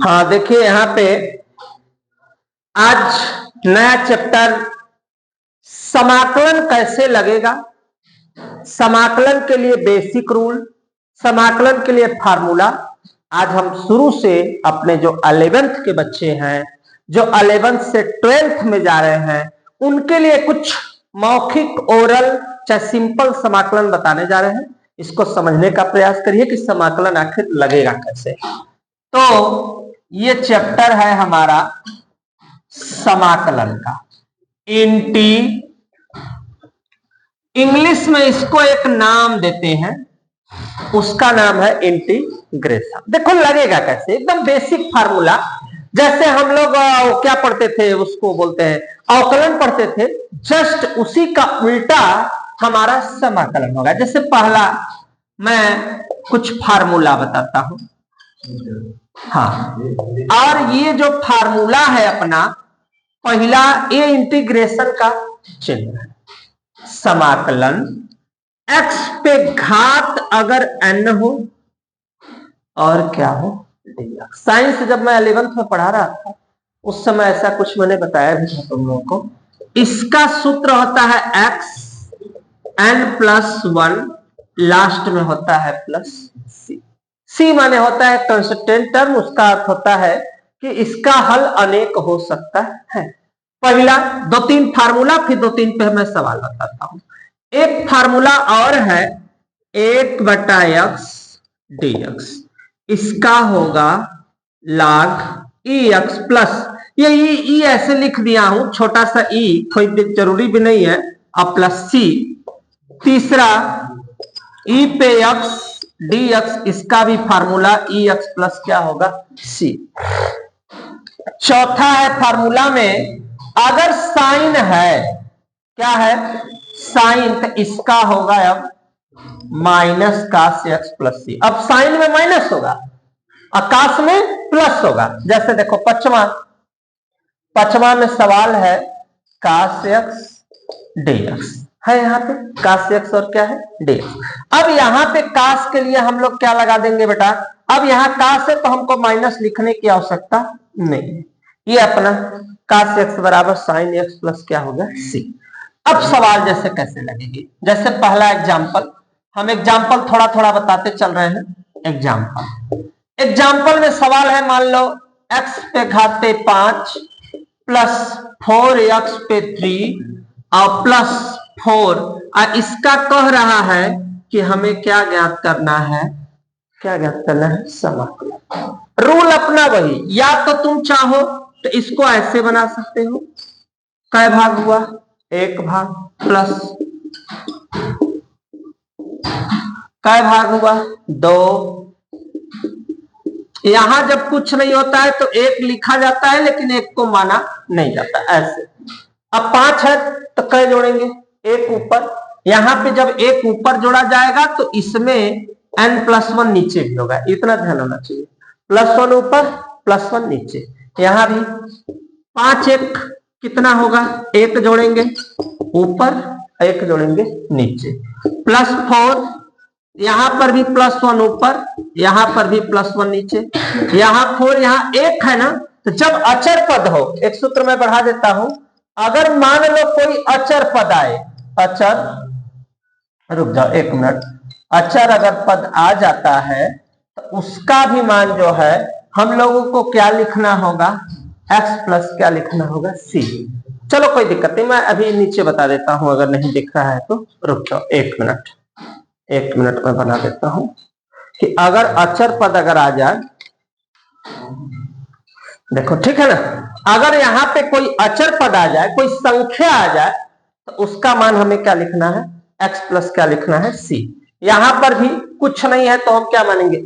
हाँ देखिए यहाँ पे आज नया चैप्टर समाकलन कैसे लगेगा, समाकलन के लिए बेसिक रूल, समाकलन के लिए फार्मूला। आज हम शुरू से अपने जो 11th के बच्चे हैं, जो 11th से 12th में जा रहे हैं, उनके लिए कुछ मौखिक ओरल चाहे सिंपल समाकलन बताने जा रहे हैं। इसको समझने का प्रयास करिए कि समाकलन आखिर लगेगा कैसे। तो ये चैप्टर है हमारा समाकलन का। इंग्लिश में इसको एक नाम देते हैं, उसका नाम है इंटीग्रेशन। देखो लगेगा कैसे, एकदम बेसिक फार्मूला। जैसे हम लोग क्या पढ़ते थे, उसको बोलते हैं अवकलन पढ़ते थे, जस्ट उसी का उल्टा हमारा समाकलन होगा। जैसे पहला मैं कुछ फार्मूला बताता हूं। हाँ, और ये जो फार्मूला है अपना पहला, ये इंटीग्रेशन का चिन्ह है। समाकलन x पे घात अगर n हो और क्या हो, साइंस जब मैं 11th में पढ़ा रहा था उस समय ऐसा कुछ मैंने बताया भी था तुम लोगों को। इसका सूत्र होता है x n+1, लास्ट में होता है प्लस c माने होता है कांस्टेंट टर्म। उसका अर्थ होता है कि इसका हल अनेक हो सकता है। पहला 2-3 फार्मूला, फिर 2-3 पे मैं सवाल बताता हूं। एक फार्मूला और है 1/x dx, इसका होगा log ex प्लस, ये ई ऐसे लिख दिया हूं, छोटा सा ई, कोई जरूरी भी नहीं है, अब प्लस सी। तीसरा e पे x dx, इसका भी फार्मूला ex प्लस क्या होगा, c। चौथा है फार्मूला में अगर साइन है, क्या है साइन, तो इसका होगा अब माइनस कास x प्लस सी। अब साइन में माइनस होगा, आकाश में प्लस होगा। जैसे देखो पचमा में सवाल है कास x dx है, यहाँ पे कास x और क्या है dx। अब यहाँ पे कास के लिए हम लोग क्या लगा देंगे बेटा, अब यहाँ कास है तो हमको माइनस लिखने की आवश्यकता नहीं। ये अपना कास x बराबर साइन x प्लस क्या होगा c। अब सवाल जैसे कैसे लगेगी, जैसे पहला एग्जाम्पल, हम एग्जाम्पल थोड़ा थोड़ा बताते चल रहे हैं। एग्जाम्पल में सवाल है, मान लो x पे घात 5 प्लस 4x पे 3 और प्लस 4, और इसका कह रहा है कि हमें क्या ज्ञात करना है, क्या ज्ञात करना है, समाकलन। रूल अपना वही, या तो तुम चाहो तो इसको ऐसे बना सकते हो, कै भाग हुआ, 1 भाग, प्लस कै भाग हुआ, 2। यहां जब कुछ नहीं होता है तो 1 लिखा जाता है, लेकिन 1 को माना नहीं जाता, ऐसे। अब 5 है तो कै जोड़ेंगे, 1 ऊपर, यहां पे जब 1 ऊपर जोड़ा जाएगा तो इसमें n+1 नीचे भी होगा, इतना ध्यान होना चाहिए। +1 ऊपर, +1 नीचे। यहां भी 5 1 कितना होगा, 1 जोड़ेंगे ऊपर, 1 जोड़ेंगे नीचे, +4, यहां पर भी +1 ऊपर, यहां पर भी +1 नीचे, यहां 4, यहां 1 है ना। तो जब अचर पद हो, एक सूत्र में बढ़ा देता हूं, अगर मान लो कोई अचर पद आए, अचर, रुक जाओ 1 मिनट, अचर अगर पद आ जाता है तो उसका भी मान जो है हम लोगों को क्या लिखना होगा, x प्लस क्या लिखना होगा, c। चलो कोई दिक्कत नहीं, मैं अभी नीचे बता देता हूं, अगर नहीं दिख रहा है तो रुक जाओ 1 मिनट में बना देता हूं कि अगर अचर पद अगर आ जाए, देखो ठीक है ना, अगर यहाँ पे कोई अचर पद आ जाए, कोई संख्या आ जाए, तो उसका मान हमें क्या लिखना है, x प्लस क्या लिखना है, c। यहां पर भी कुछ नहीं है तो हम क्या मानेंगे,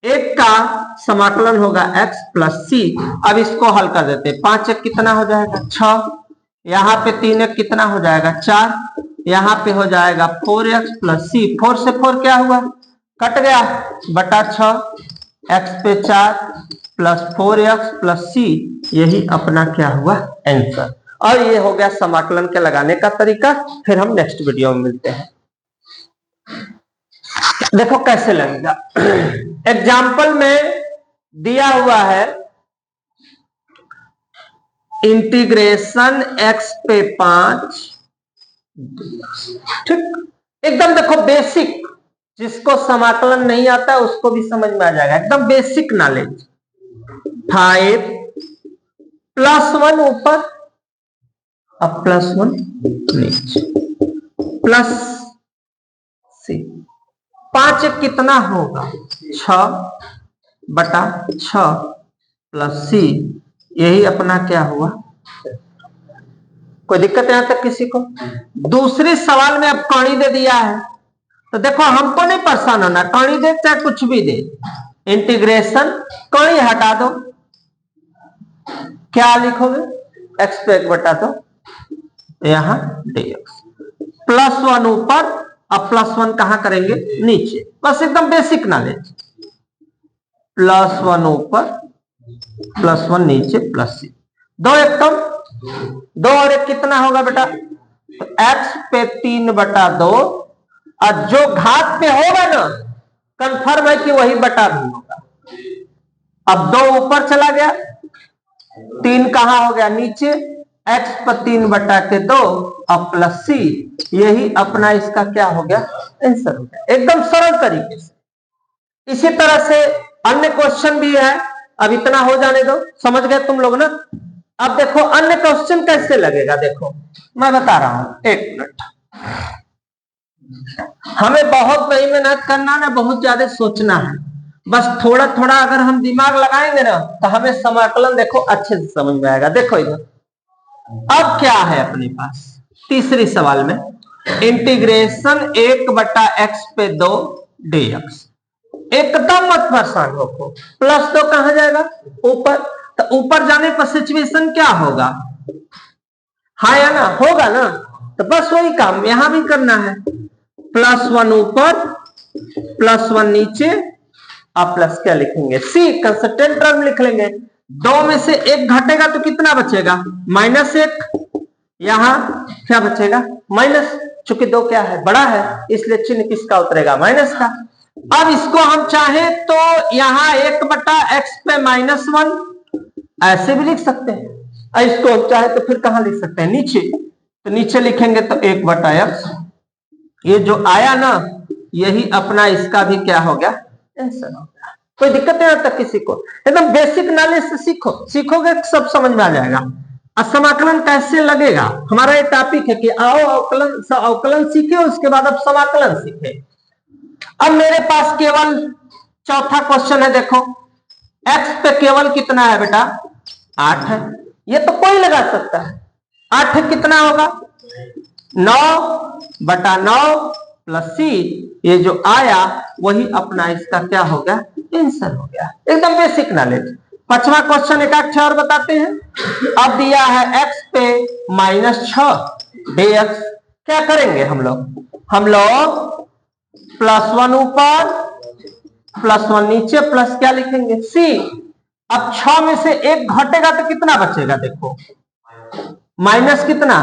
1 का समाकलन होगा x प्लस c। अब इसको हल कर देते, 5 1 कितना हो जाएगा, 6, यहाँ पे 3 1 कितना हो जाएगा, 4, यहाँ पे हो जाएगा 4x प्लस c। 4 से 4 क्या हुआ, कट गया, बटा 6, x पे 4 प्लस 4x प्लस c, यही अपना क्या हुआ, आंसर। और ये हो गया समाकलन के लगाने का तरीका। फिर हम नेक्स्ट वीडियो में मिलते हैं। देखो कैसे लगेगा। एग्जाम्पल में दिया हुआ है इंटीग्रेशन x पे 5, ठीक, एकदम देखो बेसिक, जिसको समाकलन नहीं आता है उसको भी समझ में आ जाएगा, एकदम बेसिक नॉलेज। 5 +1 ऊपर, अब +1 नीचे, प्लस सी, 5 कितना होगा 6/6 प्लस सी, यही अपना क्या हुआ। कोई दिक्कत यहां तक किसी को? दूसरे सवाल में अब कौड़ी दे दिया है, तो देखो हमको नहीं परेशान होना, कौड़ी दे चाहे कुछ भी दे, इंटीग्रेशन कौड़ी हटा दो, क्या लिखोगे x पे 1/2, यहां dx, +1 ऊपर, अब +1 कहां करेंगे नीचे, बस एकदम बेसिक नॉलेज। +1 ऊपर, +1 नीचे, प्लस सी, 2 एक कम, 2 और 1 कितना होगा बेटा, तो x पे 3/2, और जो घात पे होगा ना कंफर्म है कि वही बटा भी होगा। अब 2 ऊपर चला गया, 3 कहां हो गया नीचे, x पर 3/2 अब प्लस सी, यही अपना इसका क्या हो गया आंसर हो गया, एकदम सरल तरीके से। इसी तरह से अन्य क्वेश्चन भी है, अब इतना हो जाने दो, समझ गए तुम लोग ना। अब देखो अन्य क्वेश्चन कैसे लगेगा, देखो मैं बता रहा हूं, 1 मिनट। हमें बहुत नहीं मेहनत करना ना, बहुत ज्यादा सोचना है, बस थोड़ा थोड़ा अगर हम दिमाग लगाएंगे ना तो हमें समाकलन देखो अच्छे से समझ में आएगा। देखो इधर अब क्या है अपने पास, तीसरी सवाल में इंटीग्रेशन 1/x पे 2 dx, एकदम मत परेशान हो, +2 कहां जाएगा ऊपर, तो ऊपर जाने पर सिचुएशन क्या होगा, हाँ या ना, होगा ना, तो बस वही काम यहां भी करना है, +1 ऊपर, +1 नीचे, आप प्लस क्या लिखेंगे सी, कंस्टेंट टर्म लिख लेंगे, 2 में से 1 घटेगा तो कितना बचेगा -1, यहां क्या बचेगा माइनस, चूंकि 2 क्या है बड़ा है इसलिए चिन्ह किसका उतरेगा माइनस का। अब इसको हम चाहें तो यहां 1/x पे -1 ऐसे भी लिख सकते हैं, और इसको हम चाहे तो फिर कहां लिख सकते हैं नीचे, तो नीचे लिखेंगे तो 1/x, ये जो आया ना यही अपना इसका भी क्या हो गया आंसर हो गया। कोई दिक्कत नहीं आता किसी को, एकदम बेसिक नॉलेज से सीखो, सीखोगे सब समझ में आ जाएगा। समाकलन कैसे लगेगा, हमारा ये टॉपिक है कि आओ अवकलन सीखे, उसके बाद अब समाकलन सीखे। अब मेरे पास केवल चौथा क्वेश्चन है, देखो x पे केवल कितना है बेटा 8 है, ये तो कोई लगा सकता है, 8 कितना होगा 9/9 प्लस सी, ये जो आया वही अपना इसका क्या हो गया आंसर हो गया, एकदम बेसिक नॉलेज। 5वां क्वेश्चन एक और बताते हैं। अब दिया है x पे -6 dx, क्या करेंगे हम लोग +1 ऊपर, +1 नीचे, प्लस क्या लिखेंगे c। अब 6 में से 1 घटेगा तो कितना बचेगा, देखो माइनस कितना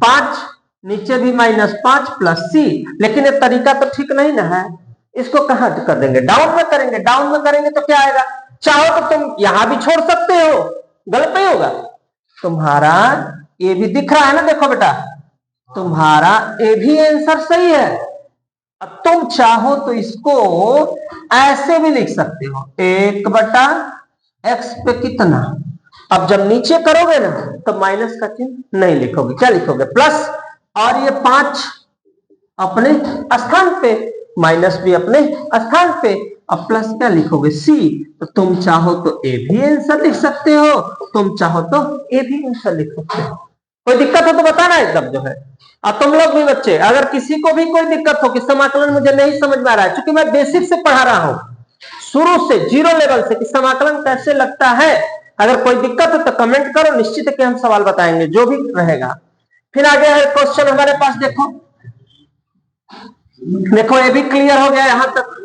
5, नीचे भी -5 प्लस सी, लेकिन ये तरीका तो ठीक नहीं ना है, इसको कहां कर देंगे डाउन में करेंगे, डाउन में करेंगे तो क्या आएगा, चाहो तो तुम यहां भी छोड़ सकते हो, गलत नहीं होगा, तुम्हारा ये भी दिख रहा है ना, देखो बेटा तुम्हारा ये भी आंसर सही है। अब तुम चाहो तो इसको ऐसे भी लिख सकते हो, 1/x पे कितना, अब जब नीचे करोगे ना तो माइनस का चिन्ह नहीं लिखोगे, क्या लिखोगे प्लस, और ये 5 अपने स्थान पे, माइनस भी अपने स्थान पे, अब प्लस क्या लिखोगे सी। तो तुम चाहो तो ए भी आंसर लिख सकते हो, तुम चाहो तो ए भी आंसर लिख सकते हो, कोई दिक्कत हो तो बताना एकदम जो है। अब तुम लोग भी बच्चे अगर किसी को भी कोई दिक्कत हो कि समाकलन मुझे नहीं समझ में आ रहा है, क्योंकि मैं बेसिक से पढ़ा रहा हूं शुरू से 0 लेवल से कि समाकलन कैसे लगता है, अगर कोई दिक्कत हो तो कमेंट करो, निश्चित है कि हम सवाल बताएंगे जो भी रहेगा। फिर आगे है क्वेश्चन हमारे पास, देखो ये भी क्लियर हो गया यहां तक।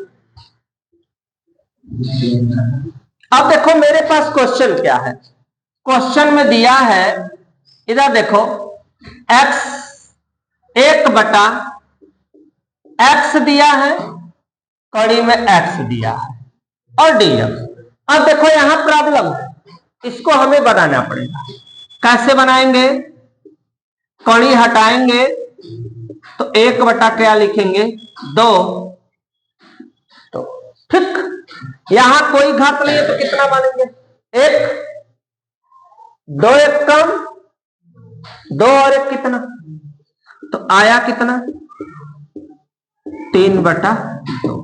अब देखो मेरे पास क्वेश्चन क्या है, क्वेश्चन में दिया है इधर देखो x 1/x दिया है, कड़ी में x दिया है और dx। अब देखो यहां प्रॉब्लम है, इसको हमें बनाना पड़ेगा। कैसे बनाएंगे? कड़ी हटाएंगे तो 1 बटा क्या लिखेंगे? 2। तो ठीक, यहां कोई घात नहीं है तो कितना मानेंगे? 1। 2 1 कम, 2 और 1 कितना? तो आया कितना? 3 बटा 2।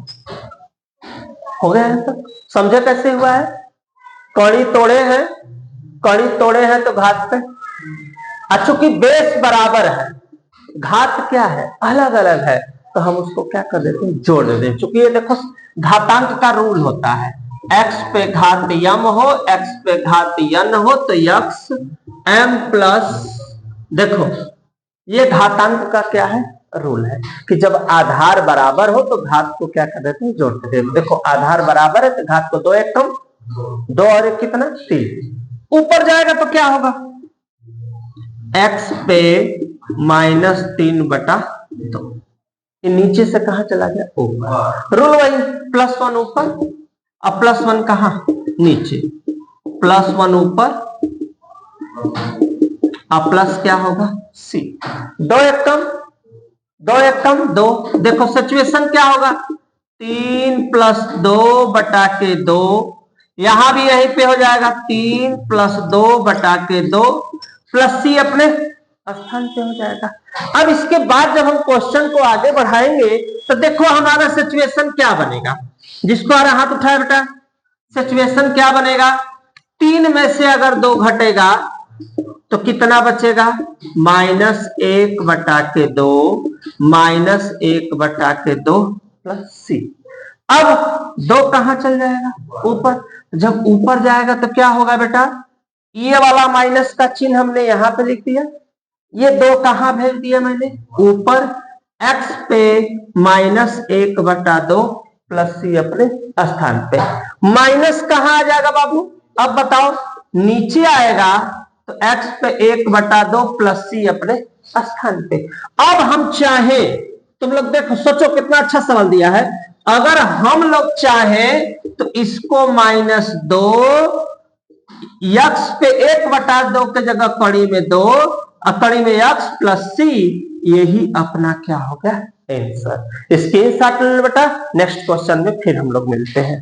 हो गया है तक? समझे कैसे हुआ है? कड़ी तोड़े हैं, कड़ी तोड़े हैं तो घात पे, चूंकि बेस बराबर है, घात क्या है? अलग अलग है, तो हम उसको क्या कर देते हैं? जोड़ देते हैं। चूंकि ये देखो घातांक का रूल होता है, x पे घात m हो, x पे घात n हो तो x m प्लस, देखो ये घातांक का क्या है? रूल है कि जब आधार बराबर हो तो घात को क्या कर देते हैं? जोड़ देते हैं। देखो आधार बराबर है तो घात को 2 1 कम, 2 और 1 कितना? 3। ऊपर जाएगा तो क्या होगा? x पे -3 बटा 2। नीचे से कहां चला गया? ऊपर। रूल वही, +1 ऊपर और +1 कहां? नीचे। +1 ऊपर और प्लस क्या होगा? c। 2 1 कम, 2 1 कम 2। देखो सिचुएशन क्या होगा? 3 + 2 बटा के 2, यहां भी यहीं पे हो जाएगा 3 + 2 बटा के 2 प्लस c अपने स्थान पे हो जाएगा। अब इसके बाद जब हम क्वेश्चन को आगे बढ़ाएंगे तो देखो हमारा सिचुएशन क्या बनेगा। जिसको आ रहा हाथ उठाया बेटा, सिचुएशन क्या बनेगा? 3 में से अगर 2 घटेगा तो कितना बचेगा? -1 बटा के 2, -1 बटा के 2 प्लस c। अब 2 कहां चल जाएगा? ऊपर। जब ऊपर जाएगा तो क्या होगा बेटा? ये वाला माइनस का चिन्ह हमने यहां पे लिख दिया, ये 2 कहां भेज दिया मैंने? ऊपर। x पे -1 बटा 2 प्लस c अपने स्थान पे। माइनस कहां आ जाएगा बाबू? अब बताओ। नीचे आएगा तो x पे 1 बटा 2 प्लस c अपने स्थान पे। अब हम चाहे, तुम लोग देखो, सोचो कितना अच्छा सवाल दिया है। अगर हम लोग चाहे तो इसको -2, x पे 1 बटा 2 के जगह कड़ी में 2 और कड़ी में x प्लस c, यही अपना क्या हो गया? आंसर। स्क्रीनशॉट ले बेटा, नेक्स्ट क्वेश्चन में फिर हम लोग मिलते हैं।